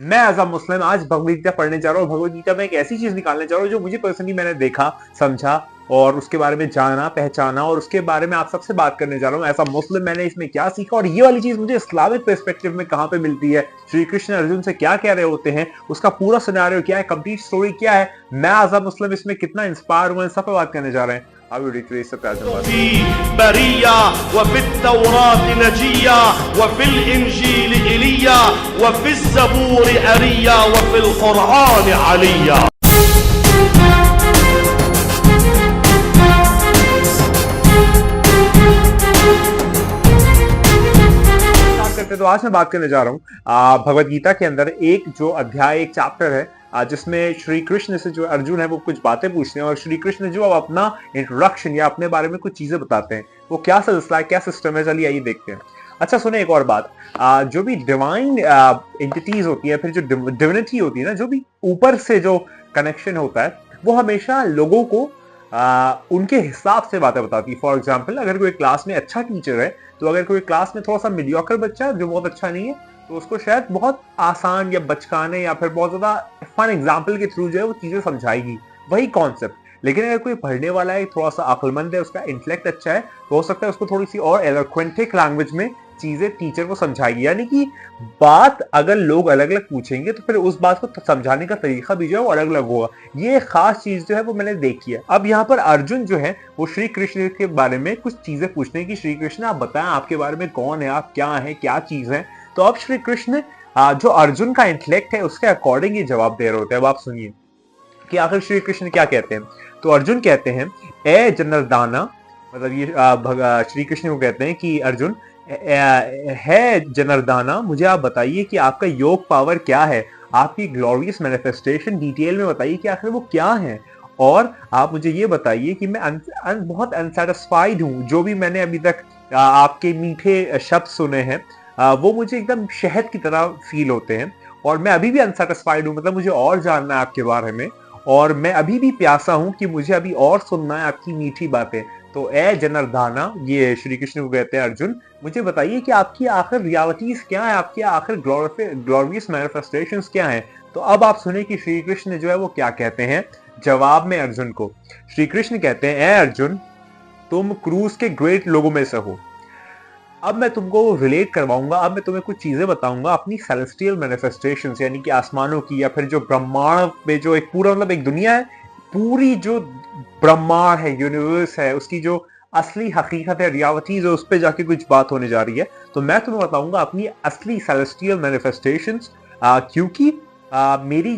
मैं as a मुस्लिम आज भगवद गीता पढ़ने जा रहा हूँ। भगवद गीता में एक ऐसी चीज निकालने जा रहा हूँ जो मुझे पर्सनली मैंने देखा, समझा और उसके बारे में जाना, पहचाना, और उसके बारे में आप सबसे बात करने जा रहा हूँ। ऐसा मुस्लिम मैंने इसमें क्या सीखा और ये वाली चीज मुझे इस्लामिक पर्सपेक्टिव में कहाँ पे मिलती है, श्री कृष्ण अर्जुन से क्या कह रहे होते हैं, उसका पूरा सिनेरियो क्या है, कंप्लीट स्टोरी क्या है, मैं एज अ मुस्लिम इसमें कितना इंस्पायर हुआ, इन सब पे बात करने जा रहे हैं। في برية وفي التوراة نجية وفي الإنجيل إيليا وفي الزبور أريا وفي القرآن عليا. तो आज मैं बात करने जा रहा हूँ भगवद गीता के अंदर एक जो अध्याय, एक चैप्टर है जिसमें श्री कृष्ण से जो अर्जुन है वो कुछ बातें पूछते हैं और श्री कृष्ण जो अब अपना इंट्रोडक्शन या अपने बारे में कुछ चीजें बताते हैं। वो क्या सिलसिला है, क्या सिस्टम है, चलिए आइए देखते हैं। अच्छा सुने एक और बात, जो भी डिवाइन एंटिटीज होती है, फिर जो डिविनिटी होती है ना, जो भी ऊपर से जो कनेक्शन होता है, वो हमेशा लोगों को उनके हिसाब से बातें बताती है। फॉर एग्जाम्पल, अगर कोई क्लास में अच्छा टीचर है तो अगर कोई क्लास में थोड़ा सा मीडियोकर बच्चा है जो बहुत अच्छा नहीं है, तो उसको शायद बहुत आसान या बचकाने या फिर बहुत ज्यादा फन एग्जाम्पल के थ्रू जो है वो चीजें समझाएगी, वही कॉन्सेप्ट। लेकिन अगर कोई पढ़ने वाला है, थोड़ा सा अक्लमंद है, उसका इंटेलेक्ट अच्छा है, तो हो सकता है उसको थोड़ी सी और एलोक्वेंटिक लैंग्वेज में चीजें टीचर को समझाएगी। यानी कि बात अगर लोग अलग अलग पूछेंगे तो फिर उस बात को समझाने का तरीका भी जो है वो अलग अलग होगा। ये खास चीज जो है वो मैंने देखी है। अब यहाँ पर अर्जुन जो है वो श्री कृष्ण के बारे में कुछ चीजें पूछने की, श्री कृष्ण आप बताएं आपके बारे में कौन है, आप क्या है, क्या चीज है। तो अब श्री कृष्ण जो अर्जुन का इंटेलेक्ट है उसके अकॉर्डिंग ये जवाब दे रहे होते हैं। अब आप सुनिए कि आखिर श्री कृष्ण क्या कहते हैं। तो अर्जुन कहते हैं, ए जनार्दना, मतलब ये श्री कृष्ण को कहते हैं कि अर्जुन है जनार्दना, मुझे आप बताइए कि आपका योग पावर क्या है, आपकी ग्लोरियस मैनिफेस्टेशन डिटेल में बताइए कि आखिर वो क्या है। और आप मुझे ये बताइए कि मैं बहुत अनसेटिस्फाइड हूँ, जो भी मैंने अभी तक आपके मीठे शब्द सुने हैं वो मुझे एकदम शहद की तरह फील होते हैं और मैं अभी भी अनसेटिस्फाइड हूँ, मतलब मुझे और जानना है आपके बारे में और मैं अभी भी प्यासा हूँ कि मुझे अभी और सुनना है आपकी मीठी बातें। तो ए जनार्दना, ये श्री कृष्ण को कहते हैं अर्जुन, मुझे बताइए कि आपकी आखिर रियलिटीज क्या है, आपकी आखिर ग्लोरियस मैनिफेस्टेशंस क्या है। तो अब आप सुने कि श्री कृष्ण जो है वो क्या कहते हैं जवाब में अर्जुन को। श्री कृष्ण कहते हैं, ए अर्जुन, तुम क्रूज के ग्रेट लोगों में से हो। अब मैं तुमको रिलेट करवाऊंगा, अब मैं तुम्हें कुछ चीजें बताऊंगा अपनी सेलेस्टियल मैनिफेस्टेशंस, यानी कि आसमानों की या फिर जो ब्रह्मांड में जो एक पूरा मतलब एक दुनिया है, पूरी जो ब्रह्मांड है, यूनिवर्स है, उसकी जो असली हकीकत है, रियलिटीज है, उस पर जाके कुछ बात होने जा रही है। तो मैं तुम्हें बताऊंगा अपनी असली सेलेस्टियल मैनिफेस्टेशंस, क्योंकि मेरा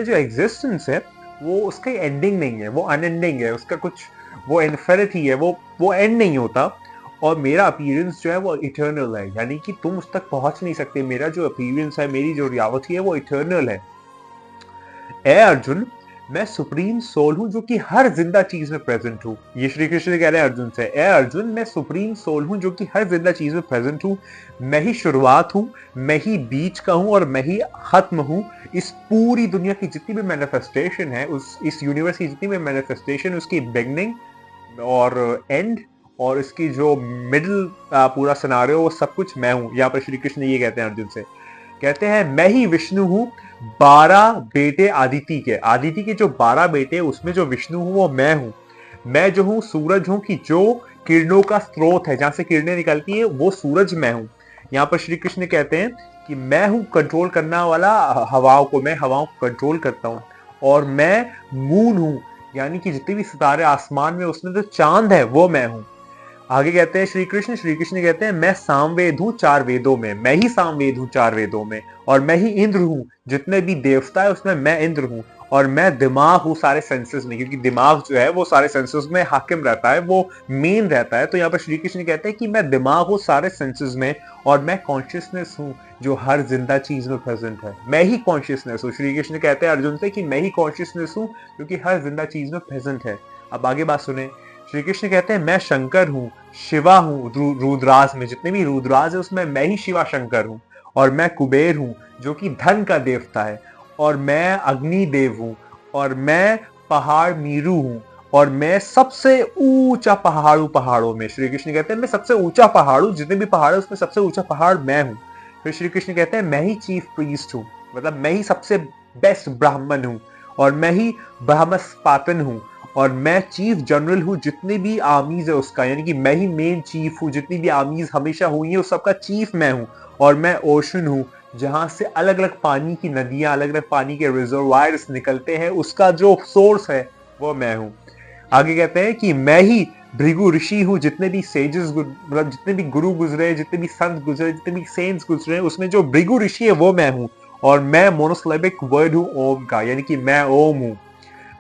जो एग्जिस्टेंस है वो उसका एंडिंग नहीं है, वो अनएंडिंग है, उसका कुछ वो इन्फिनिटी है, वो एंड नहीं होता। और मेरा अपीयरेंस जो है वो इटर्नल है, यानी कि तुम उस तक पहुंच नहीं सकते। मेरा जो अपीयरेंस है, मेरी जो रियलिटी है वो इटर्नल है। ए अर्जुन, मैं सुप्रीम सोल हूं जो कि हर जिंदा चीज में प्रेजेंट हूं। ये श्री कृष्ण कह रहे हैं अर्जुन से, ए अर्जुन, मैं सुप्रीम सोल हूं जो कि हर जिंदा चीज में प्रेजेंट हूं। मैं ही शुरुआत हूं, मैं ही बीच का हूं और मैं ही खत्म हूं। इस पूरी दुनिया की जितनी भी मैनिफेस्टेशन है, इस यूनिवर्स की जितनी भी मैनिफेस्टेशन, उसकी बिगनिंग और एंड और इसकी जो मिडिल पूरा सिनारियो, वो सब कुछ मैं हूं। यहाँ पर श्री कृष्ण ये कहते हैं अर्जुन से, कहते हैं मैं ही विष्णु हूं, 12 बेटे आदिति के जो 12 बेटे उसमें जो विष्णु हूं वो मैं हूं। मैं जो हूं सूरज हूं कि जो किरणों का स्रोत है, जहां से किरणें निकलती है, वो सूरज मैं हूं। यहाँ पर श्री कृष्ण कहते हैं कि मैं हूं कंट्रोल करने वाला हवाओं को, मैं हवाओं को कंट्रोल करता हूं। और मैं मून हूं, यानी कि जितने भी सितारे आसमान में उसमें जो चांद है वो मैं हूं। आगे कहते हैं श्री कृष्ण कहते हैं, मैं सामवेद हूं 4 वेदों में, मैं ही सामवेद हूं 4 वेदों में। और मैं ही इंद्र हूं, जितने भी देवता है उसमें मैं इंद्र हूं। और मैं दिमाग हूं सारे सेंसेस में, क्योंकि दिमाग जो है वो सारे सेंसेस में हाकिम रहता है, वो मेन रहता है। तो यहाँ पर श्री कृष्ण कहते हैं कि मैं दिमाग हूं सारे सेंसेस में और मैं कॉन्शियसनेस हूं जो हर जिंदा चीज में प्रेजेंट है। मैं ही कॉन्शियसनेस हूं। श्री कृष्ण कहते हैं अर्जुन से कि मैं ही कॉन्शियसनेस हूं क्योंकि हर जिंदा चीज में प्रेजेंट है। अब आगे बात सुने, श्री कृष्ण कहते हैं मैं शंकर हूं, शिवा हूं, रुद्राज में जितने भी रुद्राज है उसमें मैं ही शिवा शंकर हूं। और मैं कुबेर हूं जो कि धन का देवता है। और मैं अग्नि देव हूं। और मैं पहाड़ मीरू हूं। और मैं सबसे ऊंचा पहाड़ों में, श्री कृष्ण कहते हैं मैं सबसे ऊंचा पहाड़ हूं, जितने भी पहाड़ है उसमें सबसे ऊंचा पहाड़ मैं हूं। फिर श्री कृष्ण कहते हैं मैं ही चीफ प्रीस्ट हूँ, मतलब मैं ही सबसे बेस्ट ब्राह्मण हूँ, और मैं ही ब्रह्मस्पातन हूँ, और मैं चीफ जनरल हूँ जितने भी आर्मीज है उसका, यानी कि मैं ही मेन चीफ हूँ, जितनी भी आर्मीज हमेशा हुई है उस सबका चीफ मैं हूँ। और मैं ओशन हूँ, जहां से अलग अलग पानी की नदियां, अलग अलग पानी के रिजर्वायर्स निकलते हैं, उसका जो सोर्स है वो मैं हूँ। आगे कहते हैं कि मैं ही भृगु ऋषि हूँ, जितने भी सेजेस, मतलब जितने भी गुरु गुजरे, जितने भी संत गुजरे, जितने भी सेंट्स गुजरे, उसमें जो भृगु ऋषि है वो मैं हूँ। और मैं मोनोसिलेबिक वर्ड हूँ ओम का, यानी कि मैं ओम हूँ।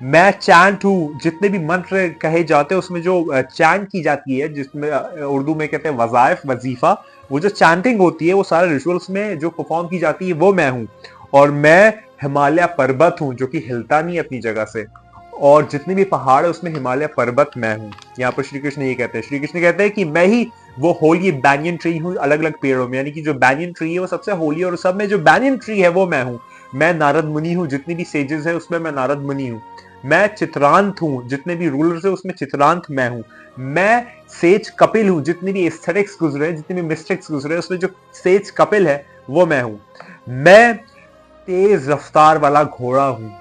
मैं चैंट हूँ, जितने भी मंत्र कहे जाते हैं उसमें जो चैंट की जाती है, जिसमें उर्दू में कहते हैं वज़ाइफ, वजीफा, वो जो चैंटिंग होती है वो सारे रिचुअल्स में जो परफॉर्म की जाती है वो मैं हूँ। और मैं हिमालय पर्वत हूँ, जो कि हिलता नहीं अपनी जगह से, और जितने भी पहाड़ है उसमें हिमालय पर्वत मैं हूँ। यहाँ पर श्री कृष्ण ये कहते हैं, श्री कृष्ण कहते हैं कि मैं ही वो होली बैनियन ट्री हूँ अलग अलग पेड़ों में, यानी कि जो बैनियन ट्री है वो सबसे होली, और सब में जो बैनियन ट्री है वो मैं हूँ। मैं नारद मुनि हूँ, जितनी भी सेजेस है उसमें मैं नारद मुनि हूँ। मैं चित्रांत हूँ, जितने भी रूलर्स है उसमें चित्रांत मैं हूँ। मैं सेज कपिल हूँ, जितने भी एस्थेटिक्स गुजरे, जितने भी मिस्टिक्स गुजरे, उसमें जो सेज कपिल है वो मैं हूँ। मैं तेज रफ्तार वाला घोड़ा हूँ।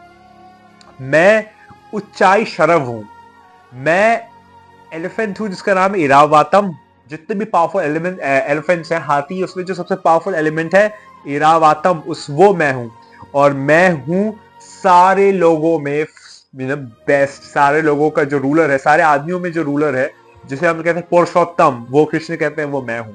मैं उच्चाई शरव हूं। मैं एलिफेंट हूं जिसका नाम इरावातम, जितने भी पावरफुल एलिमेंट एलिफेंट्स हैं, हाथी, उसमें जो सबसे पावरफुल एलिमेंट है इरावातम, वो मैं हूं। और मैं हूं सारे लोगों में बेस्ट, सारे लोगों का जो रूलर है, सारे आदमियों में जो रूलर है, जिसे हम कहते हैं पुरुषोत्तम, वो कृष्ण कहते हैं वो मैं हूं।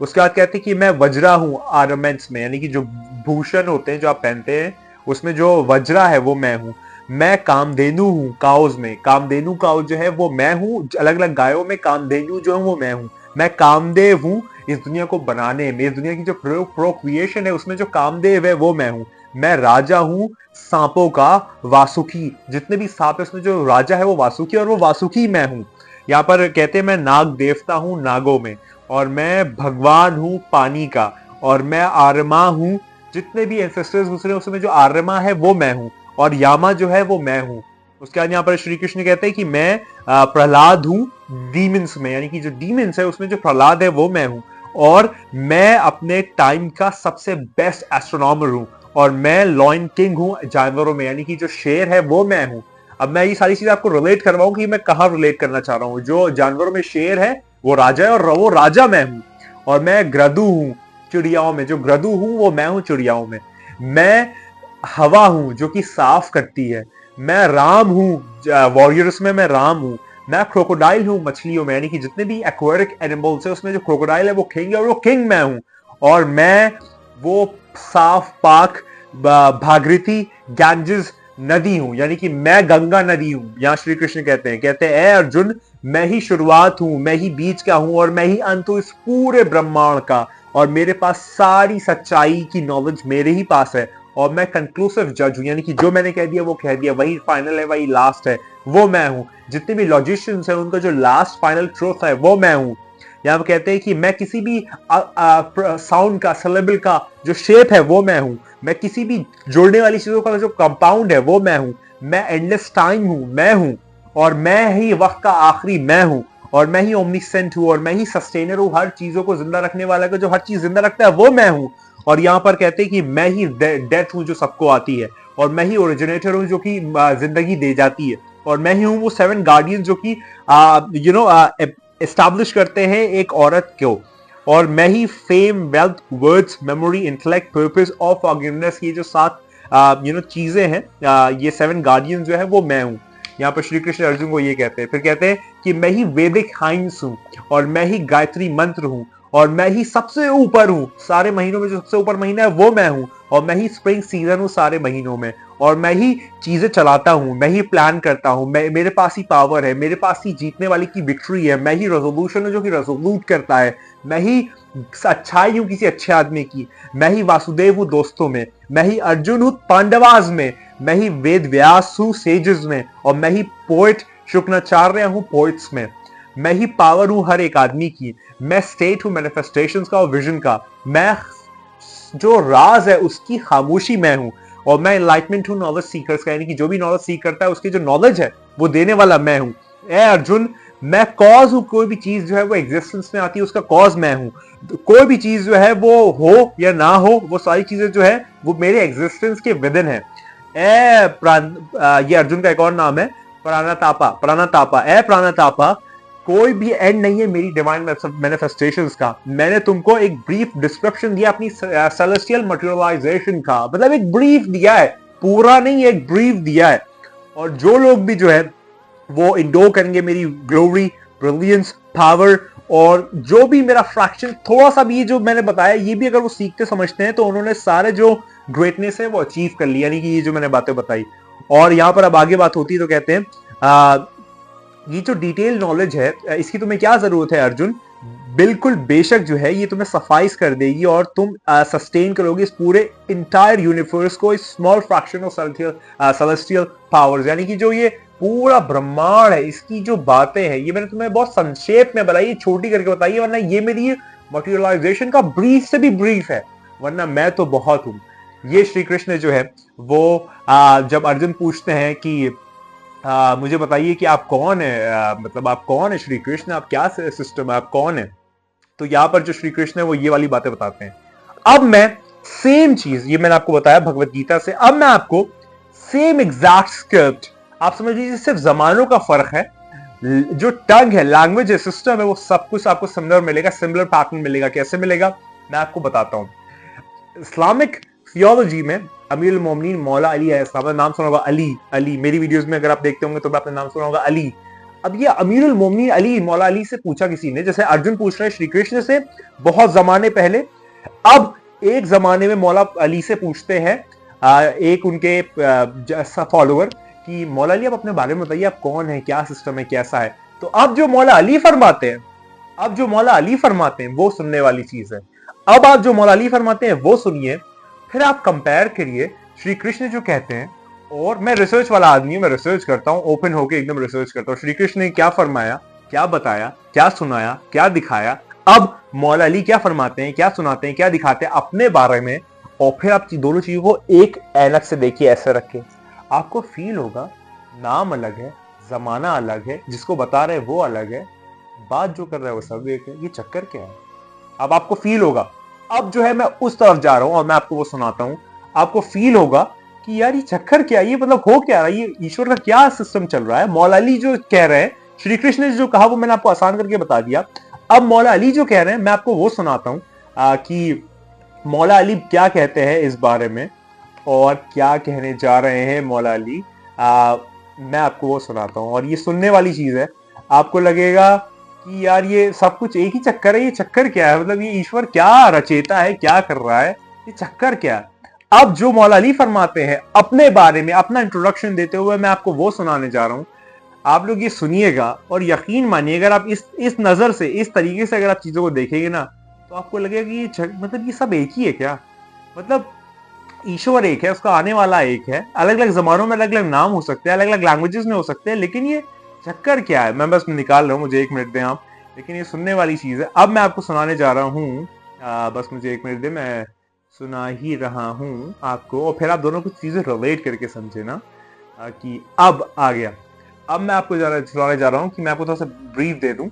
उसके बाद कहते हैं कि मैं वज्रा हूं आर्मेंट्स में, यानी कि जो भूषण होते हैं जो आप पहनते हैं उसमें जो वज्रा है वो मैं हूं। मैं कामधेनु हूँ काउज में, कामधेनु काउ जो है वो मैं हूँ, अलग अलग गायों में कामधेनु जो है वो मैं हूँ। मैं कामदेव हूँ इस दुनिया को बनाने में, इस दुनिया की जो प्रोक्रिएशन है उसमें जो कामदेव है वो मैं हूँ। मैं राजा हूँ सांपों का, वासुकी, जितने भी सांप है उसमें जो राजा है वो वासुकी, और वो वासुकी मैं हूँ। यहाँ पर कहते हैं मैं नाग देवता हूँ नागों में, और मैं भगवान हूँ पानी का, और मैं आर्यमा हूँ, जितने भी एंसेस्टर्स गुजरे उसमें जो आर्यमा है वो मैं हूँ, और यामा जो है वो मैं हूं। उसके बाद यहाँ पर श्री कृष्ण कहते हैं कि मैं प्रहलाद हूं डीमंस में, यानी कि जो डीमंस है उसमें जो प्रहलाद है वो मैं हूं। और मैं अपने टाइम का सबसे बेस्ट एस्ट्रोनॉमर हूं, और मैं लॉयन किंग हूं जानवरों में, यानी कि जो शेर है वो मैं हूं। अब मैं ये सारी चीजें आपको रिलेट करवाऊं कि मैं कहाँ रिलेट करना चाह रहा हूँ। जो जानवरों में शेर है वो राजा है, और वो राजा मैं हूं। और मैं ग्रदु हूं चिड़ियाओं में, जो ग्रदु हूं वो मैं हूं चिड़ियाओं में। मैं हवा हूं जो कि साफ करती है। मैं राम हूं वॉरियर्स में, मैं राम हूं। मैं क्रोकोडाइल हूं मछलियों में, यानी कि जितने भी एक्वेटिक एनिमल्स है उसमें जो क्रोकोडाइल है वो किंग है, और वो किंग मैं हूं। और मैं वो साफ पाक भागीरथी गैंजेस नदी हूं, यानी कि मैं गंगा नदी हूं। यहां श्री कृष्ण कहते हैं ए अर्जुन, मैं ही शुरुआत हूं, मैं ही बीच का हूं, और मैं ही अंत हूं इस पूरे ब्रह्मांड का। और मेरे पास सारी सच्चाई की नॉलेज मेरे ही पास है, और मैं कंक्लूसिव जज हूं, यानी कि जो मैंने कह दिया वो कह दिया, वही फाइनल है, वही लास्ट है, वो मैं हूं। जितने भी लॉजिशियंस हैं उनका जो लास्ट फाइनल ट्रूथ है वो मैं हूं। यहाँ कहते हैं कि मैं किसी भी साउंड का, सिलेबल का जो शेप है वो मैं हूं। मैं किसी भी जोड़ने वाली चीजों का जो कंपाउंड है वो मैं हूं। मैं एंडलेस टाइम हूं, मैं हूं। और मैं ही वक्त का आखिरी मैं हूं। और मैं ही ओमनीसेंट हूं, और मैं ही सस्टेनर हूं, हर चीजों को जिंदा रखने वाला का, जो हर चीज जिंदा रखता है वो मैं हूं। और यहाँ पर कहते हैं कि मैं ही डेथ हूं जो सबको आती है, और मैं ही ओरिजिनेटर हूं जो कि जिंदगी दे जाती है, और मैं ही हूं वो 7 गार्डियन जो कि एस्टैब्लिश करते हैं एक औरत को। और मैं ही fame, wealth, words, memory, intellect, purpose और फॉरगिवनेस, ये जो 7 चीजें हैं, ये 7 गार्डियन जो है वो मैं हूं। यहाँ पर श्री कृष्ण अर्जुन को ये कहते हैं। फिर कहते हैं कि मैं ही वैदिक साइंस हूं, और मैं ही गायत्री मंत्र हूं, और मैं ही सबसे ऊपर हूं, सारे महीनों में जो सबसे ऊपर महीना है वो मैं हूं। और मैं ही स्प्रिंग सीजन हूं सारे महीनों में, और मैं ही चीजें चलाता हूं, मैं ही प्लान करता हूं, मेरे पास ही पावर है, मेरे पास ही जीतने वाले की विक्ट्री है। मैं ही रेजोल्यूशन हूं जो कि रेजोल्यूट करता है। मैं ही अच्छाई हूं किसी अच्छे आदमी की। मैं ही वासुदेव हूं दोस्तों में। मैं ही अर्जुन हूं पांडवाज में। मैं ही वेद व्यास हूं सेजेस में, और मैं ही पोएट शुक्राचार्य हूं पोएट्स में। मैं ही पावर हूं हर एक आदमी की। मैं स्टेट हूं मैनिफेस्टेशंस का और विजन का। मैं जो राज है उसकी खामोशी मैं हूं। और मैं एनलाइटमेंट हूं नॉलेज सीकर्स का, यानी कि जो भी नॉलेज सीख करता है उसकी जो नॉलेज है वो देने वाला मैं हूं। ए अर्जुन, میں کاز ہوں, کوئی بھی چیز جو ہے وہ ایگزسٹنس میں آتی ہے, اس کا کاز میں ہوں. کوئی بھی چیز جو ہے وہ ہو یا نہ ہو, وہ ساری چیزیں جو ہے وہ میرے ایگزسٹنس کے ودن ہے. یہ ارجن کا ایک اور نام ہے پراناتاپا. پراناتاپا, اے پراناتاپا, کوئی بھی اینڈ نہیں ہے میری ڈیوائن مینیفیسٹیشنز کا. میں نے تم کو ایک بریف ڈسکرپشن دیا اپنی سیلسٹیل مٹیریلائزیشن کا, مطلب ایک بریف دیا ہے, پورا نہیں, ایک بریف دیا ہے. اور جو لوگ بھی جو ہے وہ انڈو کریں گے میری گلوری, بریلینس, پاور, اور جو بھی میرا فریکشن تھوڑا سا بھی جو میں نے بتایا, یہ بھی اگر وہ سیکھتے سمجھتے ہیں تو انہوں نے سارے جو گریٹنس ہے وہ اچیو کر لی. یعنی کہ یہ جو میں نے باتیں بتائی, اور یہاں پر اب آگے بات ہوتی ہے تو کہتے ہیں یہ جو ڈیٹیل نالج ہے اس کی تمہیں کیا ضرورت ہے ارجن, بالکل بے شک جو ہے یہ تمہیں سفائز کر دے گی اور تم سسٹین کرو گے اس پورے انٹائر یونیورس کو, اس small fraction of celestial powers. یعنی کہ جو یہ پورا برہمانڈ ہے, اس کی جو باتیں ہیں یہ میں نے تمہیں بہت سنکشیپ میں بتائی, چھوٹی کر کے بتائی ہے, ورنہ یہ میری مٹیریلائزیشن کا بریف سے بھی بریف ہے, ورنہ میں تو بہت ہوں. یہ شری کرشن جو ہے وہ جب ارجن پوچھتے ہیں کہ مجھے بتائیے کہ آپ کون ہیں, مطلب آپ کون ہیں شری کرشن, آپ کیا سسٹم ہے, آپ کون ہیں, تو یہاں پر جو شری کرشن ہے وہ یہ والی باتیں بتاتے ہیں. اب میں سیم چیز, یہ میں نے آپ کو بتایا بھگوت گیتا سے, اب میں آپ کو سیم ایگزیکٹ اسکرپٹ, آپ سمجھ لیجیے صرف زمانوں کا فرق ہے, جو ٹنگ ہے, لینگویج ہے, سسٹم ہے, وہ سب کچھ آپ کو سملر ملے گا, سملر پیٹرن ملے گا. کیسے ملے گا میں آپ کو بتاتا ہوں. اسلامک تھیولوجی میں امیر المومنین مولا علی علیہ السلام, نام سنا ہوگا علی, علی میری ویڈیوز میں اگر آپ دیکھتے ہوں گے تو آپ نے نام سنا ہوگا علی. اب یہ امیر المومنین علی مولا علی سے پوچھا کسی نے, جیسے ارجن پوچھ رہے ہیں شری کرشن سے بہت زمانے پہلے. اب ایک زمانے میں مولا علی سے پوچھتے ہیں ایک ان کے فالوور کہ مولا علی آپ اپنے بارے میں بتائیے, آپ کون ہیں, کیا سسٹم ہے, کیسا ہے. تو اب جو مولا علی فرماتے ہیں, وہ سننے والی چیز ہے. اب آپ جو مولا علی فرماتے ہیں وہ سنیے, پھر آپ کمپیئر کریے شری کرشن جو کہتے ہیں. اور میں ریسرچ والا آدمی ہوں, میں ریسرچ کرتا ہوں, اوپن ہو کے ایک دم ریسرچ کرتا ہوں. شری کرشن نے کیا فرمایا, کیا بتایا, کیا سنایا, کیا دکھایا, اب مولا علی کیا فرماتے ہیں, کیا سناتے ہیں, کیا دکھاتے ہیں اپنے بارے میں, اور پھر آپ دونوں چیزوں کو ایک اینک سے دیکھیے, ایسے رکھے, آپ کو فیل ہوگا نام الگ ہے, زمانہ الگ ہے, جس کو بتا رہے وہ الگ ہے, بات جو کر رہا ہے وہ سب ایک ہے. یہ چکر کیا ہے, اب آپ کو فیل ہوگا. اب جو ہے میں اس طرف جا رہا ہوں اور میں آپ کو وہ سناتا ہوں. آپ کو فیل ہوگا کہ یار یہ چکر کیا, یہ مطلب ہو کیا رہا ہے, یہ ایشور کا کیا سسٹم چل رہا ہے. مولا علی جو کہہ رہے ہیں, شری کرشن نے جو کہا وہ میں نے آپ کو آسان کر کے بتا دیا. اب مولا علی جو کہہ رہے ہیں میں آپ کو وہ سناتا ہوں کہ مولا علی کیا کہتے ہیں اس بارے میں, اور کیا کہنے جا رہے ہیں مولا علی, میں آپ کو وہ سناتا ہوں. اور یہ سننے والی چیز ہے, آپ کو لگے گا کہ یار یہ سب کچھ ایک ہی چکر ہے. یہ چکر کیا ہے, مطلب یہ ایشور کیا رچیتا ہے, کیا کر رہا ہے, یہ چکر کیا ہے. اب جو مولا علی فرماتے ہیں اپنے بارے میں, اپنا انٹروڈکشن دیتے ہوئے میں آپ کو وہ سنانے جا رہا ہوں. آپ لوگ یہ سنیے گا اور یقین مانیے, اگر آپ اس نظر سے, اس طریقے سے اگر آپ چیزوں کو دیکھیں گے نا, تو آپ کو لگے گا کہ مطلب یہ سب ایک ہی ہے کیا. مطلب ایشور ایک ہے, اس کا آنے والا ایک ہے, الگ الگ زمانوں میں الگ الگ نام ہو سکتے ہیں, الگ الگ لینگویجز میں ہو سکتے ہیں, لیکن یہ چکر کیا ہے. میں بس نکال رہا ہوں, مجھے 1 منٹ دیں آپ, لیکن یہ سننے والی چیز ہے. اب میں آپ کو سنانے جا رہا ہوں, بس مجھے 1 منٹ دیں, میں سنا ہی رہا ہوں آپ کو, اور پھر آپ دونوں کچھ چیزیں ریلیٹ کر کے سمجھے نا کہ اب آ گیا. اب میں آپ کو سنانے جا رہا ہوں کہ میں آپ کو تھوڑا سا بریف دے دوں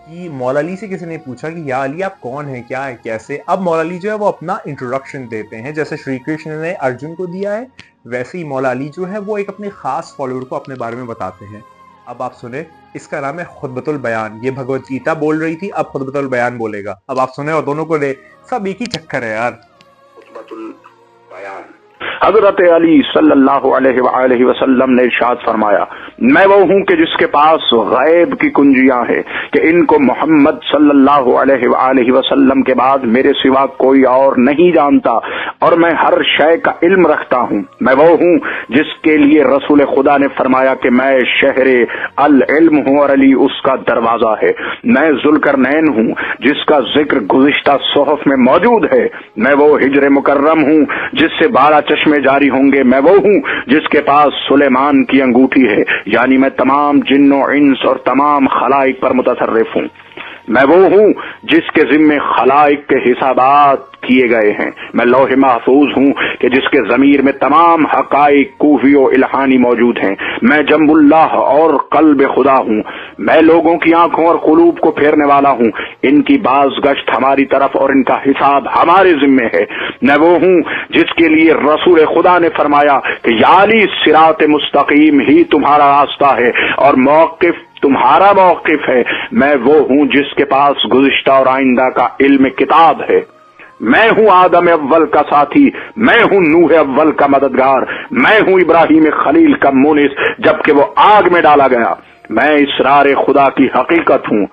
کہ مولا علی سے کسی نے پوچھا کہ یا علی آپ کون ہیں, کیا ہے, کیسے. اب مولا علی جو ہے وہ اپنا انٹروڈکشن دیتے ہیں, جیسے شری کرشن نے ارجن کو دیا ہے ویسے ہی مولا علی جو ہے وہ ایک اپنے خاص فالوور کو اپنے بارے میں بتاتے ہیں. اب آپ سنیں, اس کا نام ہے خطبۃ البیان. یہ بھگوت گیتا بول رہی تھی, اب خطبۃ البیان بولے گا. اب آپ سنیں اور دونوں کو لے, سب ایک ہی چکر ہے یار. خطبۃ البیان. حضرت علی صلی اللہ علیہ وآلہ وسلم نے ارشاد فرمایا, میں وہ ہوں کہ جس کے پاس غیب کی کنجیاں ہیں کہ ان کو محمد صلی اللہ علیہ وآلہ وسلم کے بعد میرے سوا کوئی اور نہیں جانتا, اور میں ہر شے کا علم رکھتا ہوں. میں وہ ہوں جس کے لیے رسول خدا نے فرمایا کہ میں شہر العلم ہوں اور علی اس کا دروازہ ہے. میں ذوالقرنین ہوں جس کا ذکر گزشتہ صحف میں موجود ہے. میں وہ ہجر مکرم ہوں جس سے 12 چشمے جاری ہوں گے. میں وہ ہوں جس کے پاس سلیمان کی انگوٹھی ہے, یعنی میں تمام جن و انس اور تمام خلائق پر متصرف ہوں. میں وہ ہوں جس کے ذمے خلائق کے حسابات کیے گئے ہیں. میں لوح محفوظ ہوں کہ جس کے ضمیر میں تمام حقائق کوفی و الہانی موجود ہیں. میں جنب اللہ اور قلب خدا ہوں. میں لوگوں کی آنکھوں اور قلوب کو پھیرنے والا ہوں، ان کی باز گشت ہماری طرف اور ان کا حساب ہمارے ذمے ہے۔ میں وہ ہوں جس کے لیے رسول خدا نے فرمایا کہ یالی صراط مستقیم ہی تمہارا راستہ ہے اور موقف تمہارا موقف ہے۔ میں وہ ہوں جس کے پاس گزشتہ اور آئندہ کا علم کتاب ہے۔ میں ہوں آدم اول کا ساتھی، میں ہوں نوح اول کا مددگار، میں ہوں ابراہیم خلیل کا مونس جبکہ وہ آگ میں ڈالا گیا۔ میں اسرار خدا کی حقیقت ہوں،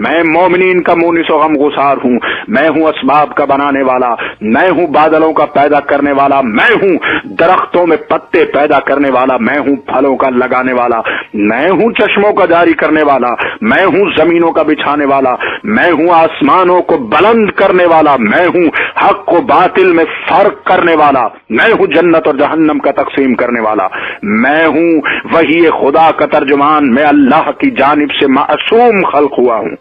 میں مومنین کا مونس و غمگسار ہوں، میں ہوں اسباب کا بنانے والا، میں ہوں بادلوں کا پیدا کرنے والا، میں ہوں درختوں میں پتے پیدا کرنے والا، میں ہوں پھلوں کا لگانے والا، میں ہوں چشموں کا جاری کرنے والا، میں ہوں زمینوں کا بچھانے والا، میں ہوں آسمانوں کو بلند کرنے والا، میں ہوں حق و باطل میں فرق کرنے والا، میں ہوں جنت اور جہنم کا تقسیم کرنے والا، میں ہوں وحی خدا کا ترجمان، میں اللہ کی جانب سے معصوم خلق ہوا ہوں،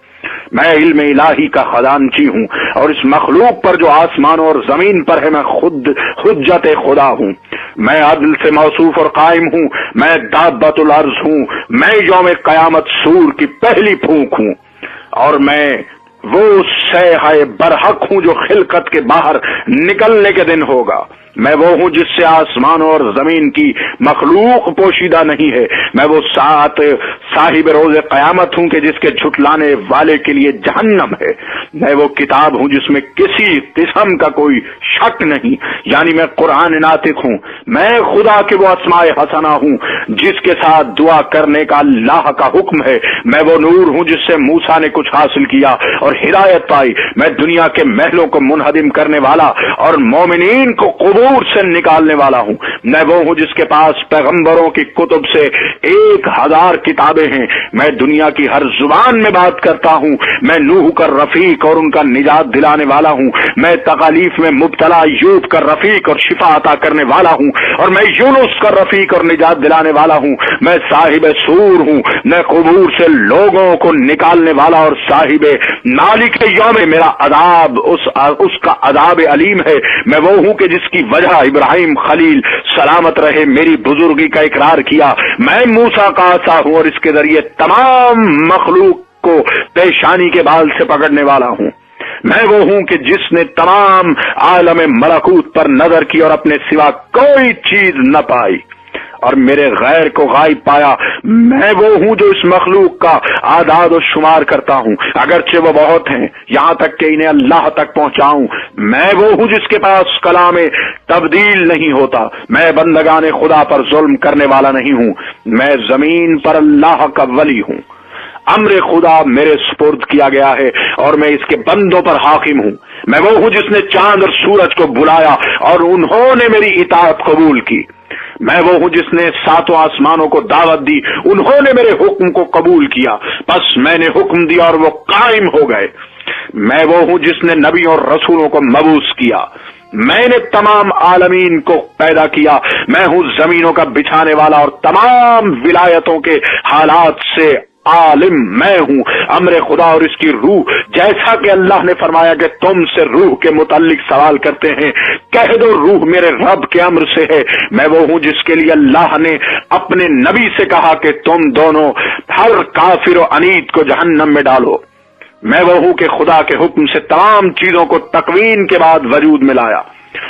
میں علم الہی کا خزانچی ہوں اور اس مخلوق پر جو آسمانوں اور زمین پر ہے میں خود حجت خدا ہوں، میں عدل سے موصوف اور قائم ہوں، میں دابۃ الارض ہوں، میں یوم قیامت سور کی پہلی پھونک ہوں، اور میں وہ صیحہ برحق ہوں جو خلقت کے باہر نکلنے کے دن ہوگا۔ میں وہ ہوں جس سے آسمان اور زمین کی مخلوق پوشیدہ نہیں ہے، میں وہ صاحب روز قیامت ہوں کہ جس کے جھٹلانے والے کے لیے جہنم ہے، میں وہ کتاب ہوں جس میں کسی قسم کا کوئی شک نہیں، یعنی میں قرآن ناطق ہوں، میں خدا کے وہ اسماء حسنہ ہوں جس کے ساتھ دعا کرنے کا اللہ کا حکم ہے، میں وہ نور ہوں جس سے موسیٰ نے کچھ حاصل کیا اور ہدایت پائی، میں دنیا کے محلوں کو منہدم کرنے والا اور مومنین کو قبور سے نکالنے والا ہوں، میں وہ ہوں جس کے پاس پیغمبروں کی کتب سے 1000 کتابیں ہیں، میں دنیا کی ہر زبان میں بات کرتا ہوں، میں نوح کا رفیق اور ان کا نجات دلانے والا ہوں، میں تکالیف میں مبتلا ایوب کا رفیق اور شفا عطا کرنے والا ہوں، اور میں یونس کا رفیق اور نجات دلانے والا ہوں، میں صاحب سور ہوں، میں قبور سے لوگوں کو نکالنے والا اور صاحب مالک یوم میرا عذاب اس کا عذاب علیم ہے، میں وہ ہوں کہ جس کی وجہ ابراہیم خلیل سلامت رہے میری بزرگی کا اقرار کیا، میں موسیٰ کا عصا ہوں اور اس کے ذریعے تمام مخلوق کو پیشانی کے بال سے پکڑنے والا ہوں، میں وہ ہوں کہ جس نے تمام عالم ملکوت پر نظر کی اور اپنے سوا کوئی چیز نہ پائی اور میرے غیر کو غائب پایا، میں وہ ہوں جو اس مخلوق کا اعداد و شمار کرتا ہوں اگرچہ وہ بہت ہیں یہاں تک کہ انہیں اللہ تک پہنچاؤں، میں وہ ہوں جس کے پاس کلام تبدیل نہیں ہوتا، میں بندگان خدا پر ظلم کرنے والا نہیں ہوں، میں زمین پر اللہ کا ولی ہوں، امر خدا میرے سپرد کیا گیا ہے اور میں اس کے بندوں پر حاکم ہوں، میں وہ ہوں جس نے چاند اور سورج کو بلایا اور انہوں نے میری اطاعت قبول کی، میں وہ ہوں جس نے 7 آسمانوں کو دعوت دی، انہوں نے میرے حکم کو قبول کیا، بس میں نے حکم دیا اور وہ قائم ہو گئے، میں وہ ہوں جس نے نبیوں اور رسولوں کو مبعوث کیا، میں نے تمام عالمین کو پیدا کیا، میں ہوں زمینوں کا بچھانے والا اور تمام ولایتوں کے حالات سے عالم میں ہوں، امر خدا اور اس کی روح، جیسا کہ اللہ نے فرمایا کہ تم سے روح کے متعلق سوال کرتے ہیں، کہہ دو روح میرے رب کے امر سے ہے، میں وہ ہوں جس کے لیے اللہ نے اپنے نبی سے کہا کہ تم دونوں ہر کافر و عنید کو جہنم میں ڈالو، میں وہ ہوں کہ خدا کے حکم سے تمام چیزوں کو تکوین کے بعد وجود میں لایا،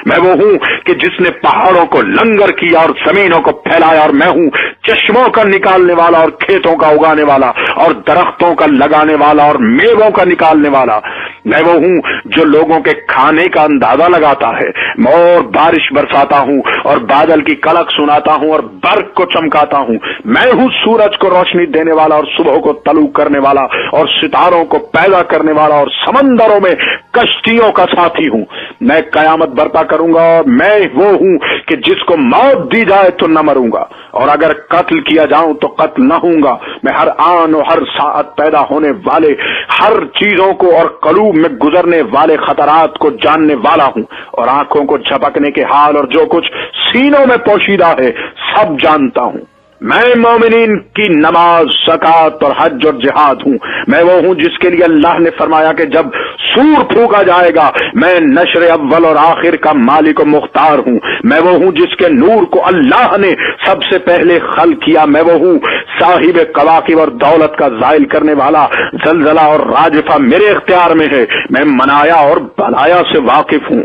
میں وہ ہوں کہ جس نے پہاڑوں کو لنگر کیا اور زمینوں کو پھیلایا، اور میں ہوں چشموں کا نکالنے والا اور کھیتوں کا اگانے والا اور درختوں کا لگانے والا اور میووں کا نکالنے والا، میں وہ ہوں جو لوگوں کے کھانے کا اندازہ لگاتا ہے، میں اور بارش برساتا ہوں اور بادل کی کڑک سناتا ہوں اور برق کو چمکاتا ہوں، میں ہوں سورج کو روشنی دینے والا اور صبح کو طلوع کرنے والا اور ستاروں کو پیدا کرنے والا اور سمندروں میں کشتیوں کا ساتھی ہوں، میں قیامت برپا کروں گا اور میں وہ ہوں کہ جس کو موت دی جائے تو نہ مروں گا اور اگر قتل کیا جاؤں تو قتل نہ ہوں گا، میں ہر آن و ہر ساعت پیدا ہونے والے ہر چیزوں کو اور قلوب میں گزرنے والے خطرات کو جاننے والا ہوں اور آنکھوں کو جھپکنے کے حال اور جو کچھ سینوں میں پوشیدہ ہے سب جانتا ہوں، میں مومنین کی نماز، زکوٰۃ اور حج اور جہاد ہوں، میں وہ ہوں جس کے لیے اللہ نے فرمایا کہ جب سور پھونکا جائے گا میں نشر اول اور آخر کا مالک و مختار ہوں، میں وہ ہوں جس کے نور کو اللہ نے سب سے پہلے خلق کیا، میں وہ ہوں साहिब कवाकिब और दौलत का जायल करने वाला जलजला और राजफा मेरे इख्तियार में है। मैं मनाया और बलाया से वाकिफ हूँ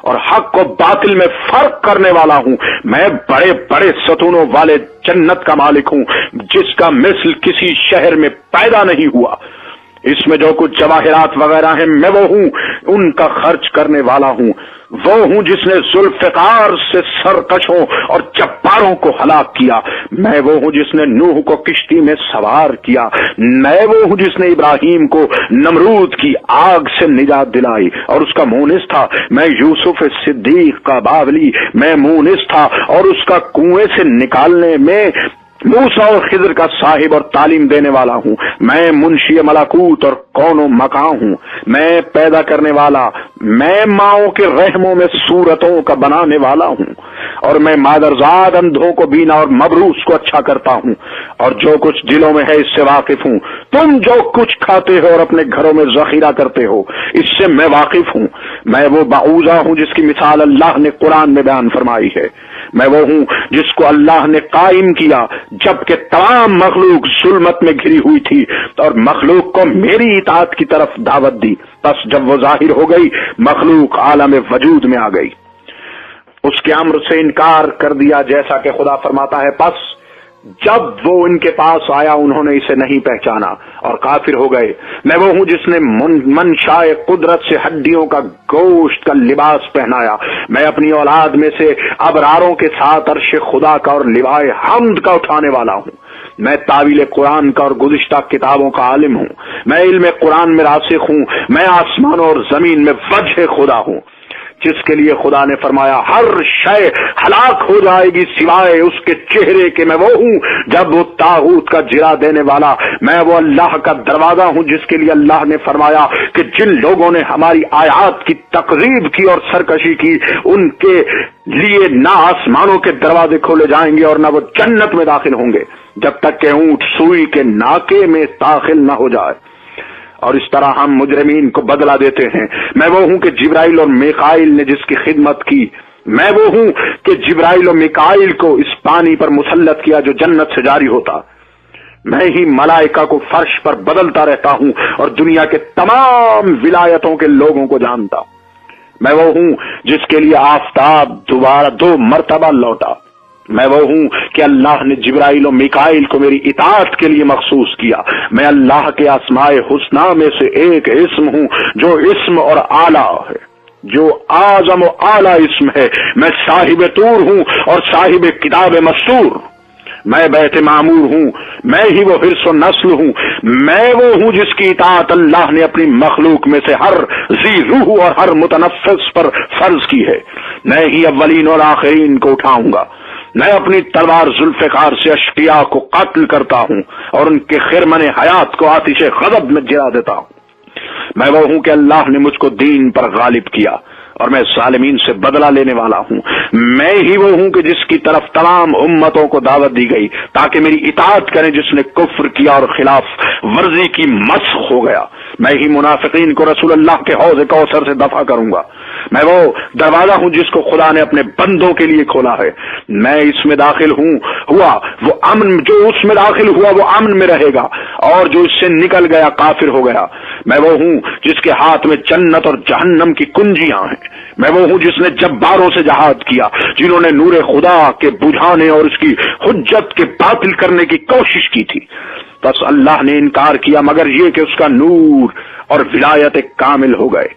और हक और बातिल में फर्क करने वाला हूँ। मैं बड़े बड़े सतूनों वाले जन्नत का मालिक हूँ जिसका मिस्ल किसी शहर में पैदा नहीं हुआ। इसमें जो कुछ जवाहिरात वगैरह हैं मैं वो हूँ, उनका खर्च करने वाला हूँ। वो हूँ जिसने जुल्फिकार से सरकशों और जब्बारों को हलाक किया। मैं वो हूँ जिसने नूह को किश्ती में सवार किया। मैं वो हूँ जिसने इब्राहिम को नमरूद की आग से निजात दिलाई और उसका मुनिस था। मैं यूसुफ सिद्दीक का बावली, मैं मुनिस था और उसका कुएं से निकालने में मूसा और खिदर का साहिब और तालीम देने वाला हूँ। मैं मुंशी मलाकूत और कौनो मकां हूँ। मैं पैदा करने वाला, मैं माओं के रहमों में सूरतों का बनाने वाला हूँ और मैं मादरजाद अंधों को बीना और मबरूस को अच्छा करता हूँ और जो कुछ दिलों में है इससे वाकिफ हूँ। तुम जो कुछ खाते हो और अपने घरों में जखीरा करते हो इससे मैं वाकिफ हूँ। मैं वो बाऊजा हूँ जिसकी मिसाल अल्लाह ने कुरान में बयान फरमाई है। मैं वो हूँ जिसको अल्लाह ने कायम किया जबकि तमाम मखलूक जुल्मत में घिरी हुई थी और मखलूक को मेरी इताअत की तरफ दावत दी। बस जब वो जाहिर हो गई मखलूक आलम वजूद में आ गई। उसके अम्र से इनकार कर दिया जैसा कि खुदा फरमाता है, बस जब वो इनके पास आया उन्होंने इसे नहीं पहचाना और काफिर हो गए। मैं वो हूँ जिसने मनशाए कुदरत से हड्डियों का गोश्त का लिबास पहनाया। मैं अपनी औलाद में से अबरारों के साथ अर्श खुदा का और लिवाए हम्द का उठाने वाला हूँ। मैं तावील कुरान का और गुज़िश्ता किताबों का आलिम हूँ। मैं इल्म कुरान में रासिख हूँ। मैं आसमानों और जमीन में वजह खुदा हूँ जिसके लिए खुदा ने फरमाया हर शय हलाक हो जाएगी सिवाय उसके चेहरे के। मैं वो हूँ जब वो तागूत का जिरा देने वाला। मैं वो अल्लाह का दरवाजा हूँ जिसके लिए अल्लाह ने फरमाया कि जिन लोगों ने हमारी आयात की तकज़ीब की और सरकशी की उनके लिए ना आसमानों के दरवाजे खोले जाएंगे और ना वो जन्नत में दाखिल होंगे जब तक कि ऊंट सुई के नाके में दाखिल न हो जाए। और इस तरह हम मुजरिमीन को बदला देते हैं। मैं वो हूँ कि जिब्राइल और मिकाइल ने जिसकी खिदमत की। मैं वो हूँ कि जिब्राइल और मिकाइल को इस पानी पर मुसल्लत किया जो जन्नत से जारी होता। मैं ही मलाइका को फर्श पर बदलता रहता हूँ और दुनिया के तमाम विलायतों के लोगों को जानता। मैं वो हूँ जिसके लिए आफताब दोबारा 2 मरतबा लौटा। मैं वो हूँ कि अल्लाह ने जिब्राइल और मिकाइल को मेरी इताअत के लिए मखसूस किया। मैं अल्लाह के अस्माए हुस्ना में से एक इस्म हूँ जो इस्म और आला है, जो आजम और आला इस्म है। मैं साहिब तूर हूँ और साहिब किताब मस्तूर। मैं बैत मामूर हूँ, मैं ही वो हिर्स और नस्ल हूँ। मैं वो हूँ जिसकी इताअत अल्लाह ने अपनी मखलूक में से हर जी रूह और हर मुतनफ्फिस पर फर्ज की है। मैं ही अव्वलीन और आखिरीन को उठाऊंगा। मैं अपनी तलवार जुल्फिकार से अश्किया को कत्ल करता हूँ और उनके खिरमने हयात को आतिशे गज़ब में जिला देता हूँ। मैं वो हूँ कि अल्लाह ने मुझको दीन पर गालिब किया और मैं जालिमीन से बदला लेने वाला हूँ। मैं ही वो हूँ कि जिसकी तरफ तमाम उम्मतों को दावत दी गई ताकि मेरी इताअत करें जिसने कुफ्र किया और खिलाफ वर्जी की मस्ख हो गया। मैं ही मुनाफिकीन को रसूल अल्लाह के हौज़ कौसर से दफा करूंगा। मैं वो दरवाजा हूँ जिसको खुदा ने अपने बंदों के लिए खोला है। मैं इसमें दाखिल हुआ वो अमन, जो उसमें दाखिल हुआ वो अमन में रहेगा और जो इससे निकल गया काफिर हो गया। मैं वो हूँ जिसके हाथ में जन्नत और जहन्नम की कुंजियां हैं। मैं वो हूँ जिसने जब्बारों से जहाद किया जिन्होंने नूरे खुदा के बुझाने और उसकी हुज्जत के बातिल करने की कोशिश की थी। बस अल्लाह ने इनकार किया मगर ये कि उसका नूर और विलायत कामिल हो गए।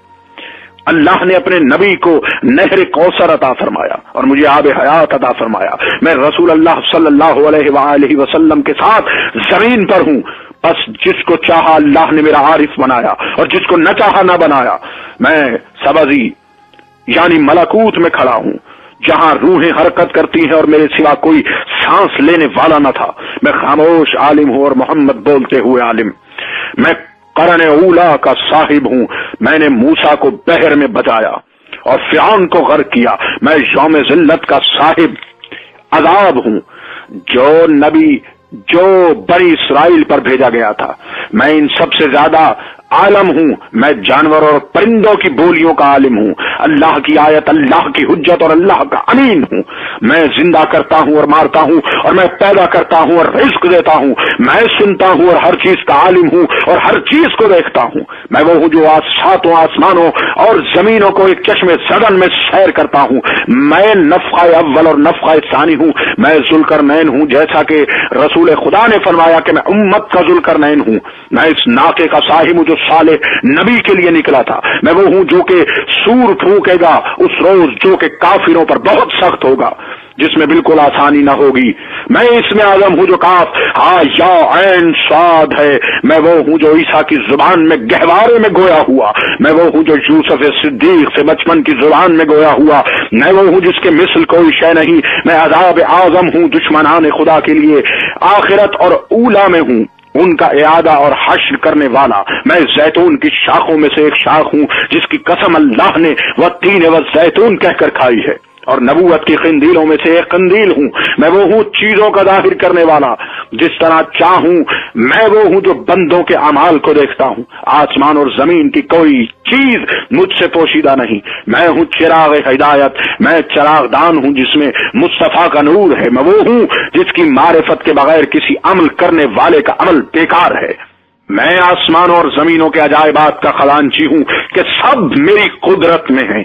अल्लाह ने अपने नबी को नहर कौसर अता फरमाया और मुझे आब हयात अता फरमाया। मैं रसूल अल्लाह सल्लल्लाहु अलैहि वसल्लम के साथ जमीन पर हूँ। बस जिसको चाहा अल्लाह ने मेरा आरिफ बनाया और जिसको न चाहा न बनाया। मैं सबजी यानी मलाकूत में खड़ा हूँ जहां रूहें हरकत करती हैं और मेरे सिवा कोई सांस लेने वाला न था। मैं खामोश आलिम हूँ और मोहम्मद बोलते हुए आलिम। मैं करन ऊला का साहिब हूँ। मैंने मूसा को बहर में बचाया और फिरौन को गर्क किया। मैं यौम जिल्लत का साहिब अजाब हूँ जो नबी जो बनी इसराइल पर भेजा गया था। मैं इन सबसे ज्यादा عالم ہوں، میں جانور اور پرندوں کی بولیوں کا عالم ہوں، اللہ کی آیت، اللہ کی حجت اور اللہ کا امین ہوں، میں زندہ کرتا ہوں اور مارتا ہوں، اور میں پیدا کرتا ہوں اور رزق دیتا ہوں، میں سنتا ہوں اور ہر چیز کا عالم ہوں اور ہر چیز کو دیکھتا ہوں، میں وہ ہوں جو ساتوں آسمانوں اور زمینوں کو ایک چشمے زدن میں سیر کرتا ہوں، میں نفخہ اول اور نفخہ ثانی ہوں، میں ذوالقرنین ہوں، جیسا کہ رسول خدا نے فرمایا کہ میں امت کا ذوالقرنین ہوں، میں اس ناقے کا صاحب ہوں جو صالح نبی کے لیے نکلا تھا، میں وہ ہوں جو کہ سور پھونکے گا اس روز جو کہ کافروں پر بہت سخت ہوگا، جس میں بالکل آسانی نہ ہوگی، میں اس میں اعظم ہوں جو کاف ہا یا عین صاد ہے، میں وہ ہوں جو عیسیٰ کی زبان میں گہوارے میں گویا ہوا، میں وہ ہوں جو یوسف صدیق سے بچپن کی زبان میں گویا ہوا، میں وہ ہوں جس کے مثل کوئی شے نہیں، میں عذاب اعظم ہوں دشمنان خدا کے لیے، آخرت اور اولا میں ہوں، ان کا اعادہ اور حشر کرنے والا، میں زیتون کی شاخوں میں سے ایک شاخ ہوں جس کی قسم اللہ نے والتین والزیتون کہہ کر کھائی ہے، اور نبوت کی قندیلوں میں سے ایک قندیل ہوں، میں وہ ہوں چیزوں کا ظاہر کرنے والا، جس طرح چاہوں میں وہ ہوں جو بندوں کے اعمال کو دیکھتا ہوں، آسمان اور زمین کی کوئی چیز مجھ سے پوشیدہ نہیں، میں ہوں چراغ ہدایت، میں چراغ دان ہوں جس میں مصطفیٰ کا نور ہے، میں وہ ہوں جس کی معرفت کے بغیر کسی عمل کرنے والے کا عمل بیکار ہے، میں آسمانوں اور زمینوں کے عجائبات کا خزانچی ہوں کہ سب میری قدرت میں ہیں،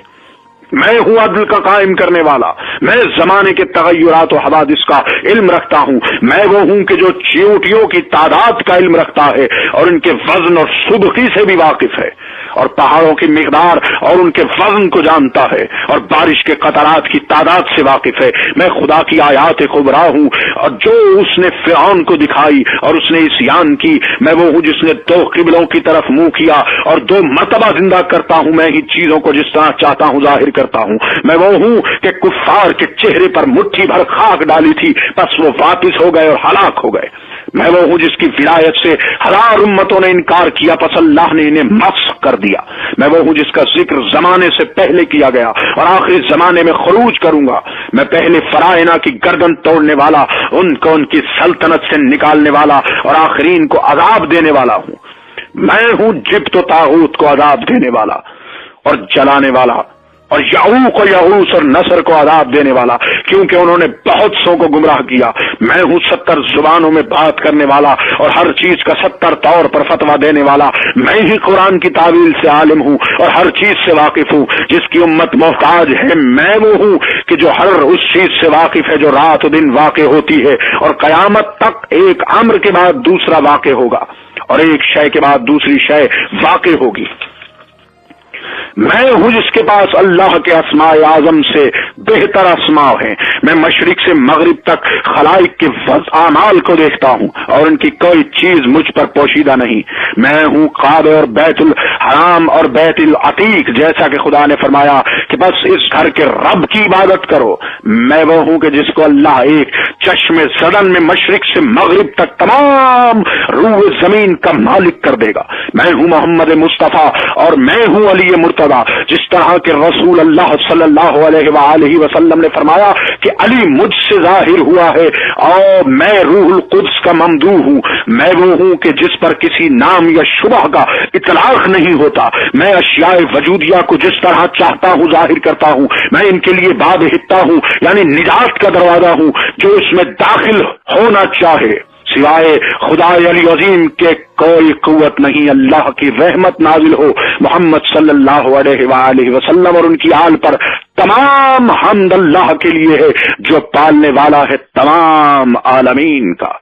میں ہوں عدل کا قائم کرنے والا، میں زمانے کے تغیرات و حوادث کا علم رکھتا ہوں، میں وہ ہوں کہ جو چیونٹیوں کی تعداد کا علم رکھتا ہے اور ان کے وزن اور سبقی سے بھی واقف ہے، اور پہاڑوں کی مقدار اور ان کے وزن کو جانتا ہے، اور بارش کے قطرات کی تعداد سے واقف ہے، میں خدا کی آیات کبریٰ ہوں، اور جو اس نے فرعون کو دکھائی اور اس نے عصیان کی، میں وہ ہوں جس نے 2 قبلوں کی طرف منہ کیا اور 2 مرتبہ زندہ کرتا ہوں، میں ہی چیزوں کو جس طرح چاہتا ہوں ظاہر کرتا ہوں، میں وہ ہوں کہ کفار کے چہرے پر مٹھی بھر خاک ڈالی تھی بس وہ واپس ہو گئے اور ہلاک ہو گئے، میں وہ ہوں جس کی ولایت سے 1000 امتوں نے انکار کیا پس اللہ نے انہیں مسخ کر دیا، میں وہ ہوں جس کا ذکر زمانے سے پہلے کیا گیا اور آخری زمانے میں خروج کروں گا، میں پہلے فرائنا کی گردن توڑنے والا، ان کو ان کی سلطنت سے نکالنے والا اور آخرین کو عذاب دینے والا ہوں، میں ہوں جبت و طاغوت کو عذاب دینے والا اور جلانے والا، اور یعوق و یعوس اور نصر کو عذاب دینے والا، کیونکہ انہوں نے بہت سو کو گمراہ کیا، میں ہوں 70 زبانوں میں بات کرنے والا اور ہر چیز کا 70 طور پر فتویٰ دینے والا، میں ہی قرآن کی تعویل سے عالم ہوں اور ہر چیز سے واقف ہوں، جس کی امت محتاج ہے، میں وہ ہوں کہ جو ہر اس چیز سے واقف ہے جو رات و دن واقع ہوتی ہے، اور قیامت تک ایک امر کے بعد دوسرا واقع ہوگا اور ایک شے کے بعد دوسری شے واقع ہوگی، میں ہوں جس کے پاس اللہ کے اسماء اعظم سے بہتر اسماء ہیں، میں مشرق سے مغرب تک خلائق کے اعمال کو دیکھتا ہوں اور ان کی کوئی چیز مجھ پر پوشیدہ نہیں، میں ہوں کعبہ اور بیت الحرام اور بیت العتیق، جیسا کہ خدا نے فرمایا کہ بس اس گھر کے رب کی عبادت کرو، میں وہ ہوں کہ جس کو اللہ ایک چشم زدن میں مشرق سے مغرب تک تمام روح زمین کا مالک کر دے گا، میں ہوں محمد مصطفیٰ اور میں ہوں علی مرتضی، جس طرح کے رسول اللہ صلی اللہ علیہ وآلہ وسلم نے فرمایا کہ علی مجھ سے ظاہر ہوا ہے اور میں روح القدس کا ممدوح ہوں، میں وہ ہوں کہ جس پر کسی نام یا شبہ کا اطلاق نہیں ہوتا، میں اشیاء وجودیہ کو جس طرح چاہتا ہوں ظاہر کرتا ہوں، میں ان کے لیے باب حتا ہوں یعنی نجات کا دروازہ ہوں، جو اس میں داخل ہونا چاہے سوائے خدا علی عظیم کے کوئی قوت نہیں، اللہ کی رحمت نازل ہو محمد صلی اللہ علیہ وآلہ وسلم اور ان کی آل پر، تمام حمد اللہ کے لیے ہے جو پالنے والا ہے تمام عالمین کا۔